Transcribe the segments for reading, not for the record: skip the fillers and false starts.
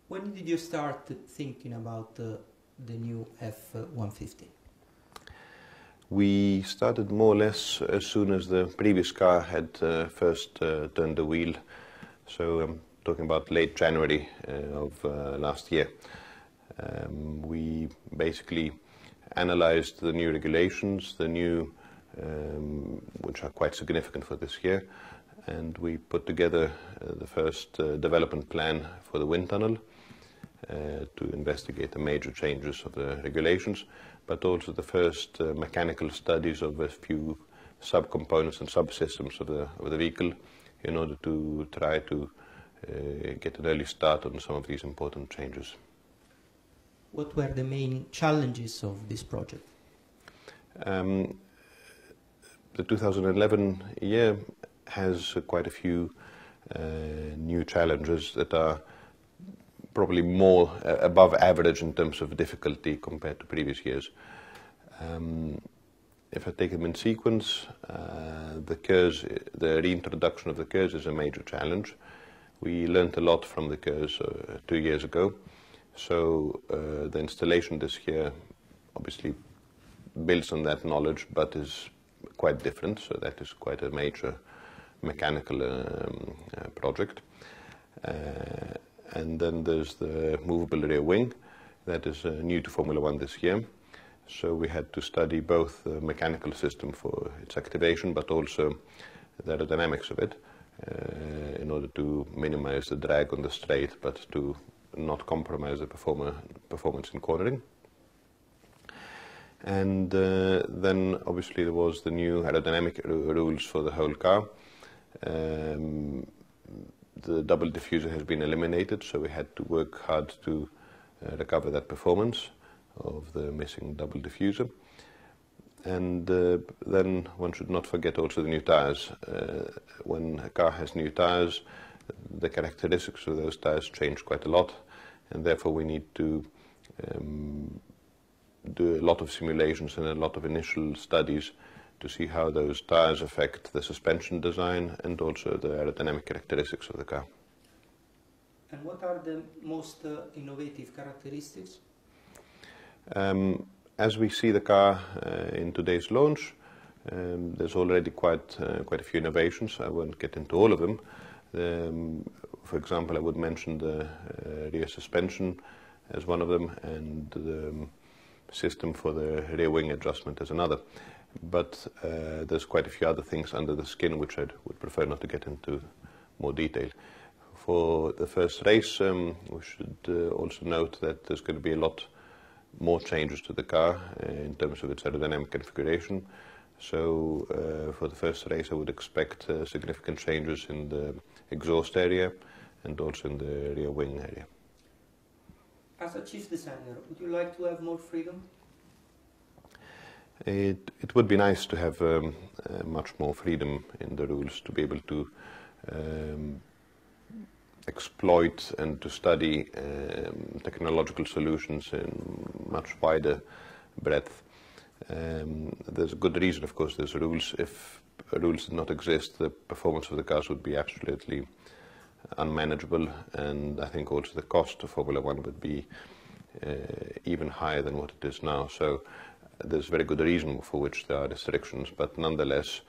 When did you start thinking about the new F150? We started more or less as soon as the previous car had first turned the wheel. So I'm talking about late January of last year. We basically analyzed the new regulations, which are quite significant for this year, and we put together the first development plan for the wind tunnel to investigate the major changes of the regulations, but also the first mechanical studies of a few subcomponents and subsystems of the vehicle in order to try to get an early start on some of these important changes. What were the main challenges of this project? The 2011 year has quite a few new challenges that are probably more above average in terms of difficulty compared to previous years. If I take them in sequence, the reintroduction of the KERS is a major challenge. We learned a lot from the KERS 2 years ago. So the installation this year obviously builds on that knowledge, but is quite different. So that is quite a major mechanical project. And then there's the movable rear wing that is new to Formula One this year. So we had to study both the mechanical system for its activation, but also the aerodynamics of it in order to minimize the drag on the straight, but to not compromise the performance in cornering. And then obviously there was the new aerodynamic rules for the whole car. The double diffuser has been eliminated, so we had to work hard to recover that performance of the missing double diffuser. And then one should not forget also the new tires. When a car has new tires, the characteristics of those tires change quite a lot, and therefore we need to do a lot of simulations and a lot of initial studies to see how those tires affect the suspension design and also the aerodynamic characteristics of the car. And what are the most innovative characteristics? As we see the car in today's launch, there's already quite a few innovations. I won't get into all of them. For example, I would mention the rear suspension as one of them, and the system for the rear wing adjustment as another. But there's quite a few other things under the skin which I would prefer not to get into more detail. For the first race, we should also note that there's going to be a lot more changes to the car in terms of its aerodynamic configuration. So for the first race I would expect significant changes in the exhaust area and also in the rear wing area. As a chief designer, would you like to have more freedom? It would be nice to have much more freedom in the rules, to be able to exploit and to study technological solutions in much wider breadth. There's a good reason, of course, there's rules. If rules did not exist, the performance of the cars would be absolutely unmanageable, and I think also the cost of Formula One would be even higher than what it is now. So there's very good reason for which there are restrictions, but nonetheless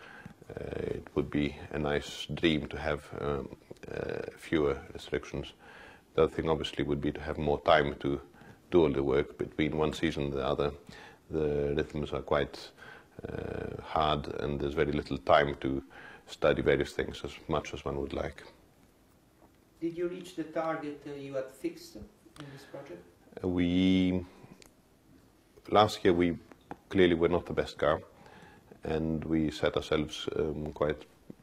it would be a nice dream to have fewer restrictions. The other thing obviously would be to have more time to do all the work between one season and the other. The rhythms are quite hard, and there's very little time to study various things as much as one would like. Did you reach the target you had fixed in this project? Last year we clearly were not the best car, and we set ourselves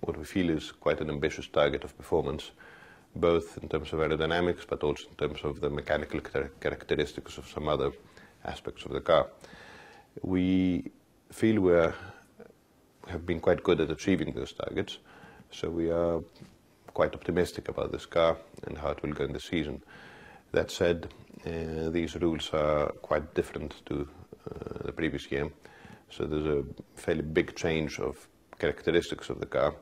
what we feel is quite an ambitious target of performance, both in terms of aerodynamics but also in terms of the mechanical characteristics of some other aspects of the car. We feel we have been quite good at achieving those targets, so we are quite optimistic about this car and how it will go in the season. That said, these rules are quite different to the previous year, so there's a fairly big change of characteristics of the car,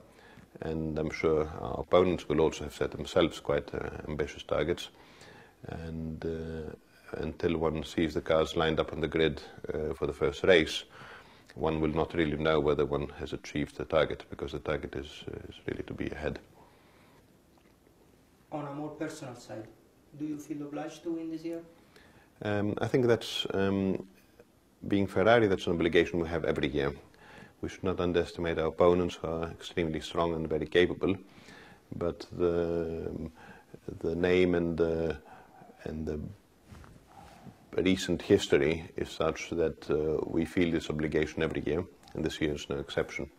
and I'm sure our opponents will also have set themselves quite ambitious targets. and until one sees the cars lined up on the grid for the first race, one will not really know whether one has achieved the target, because the target is really to be ahead. On a more personal side, do you feel obliged to win this year? I think that's, being Ferrari, that's an obligation we have every year. We should not underestimate our opponents, who are extremely strong and very capable, but the name and the recent history is such that we feel this obligation every year, and this year is no exception.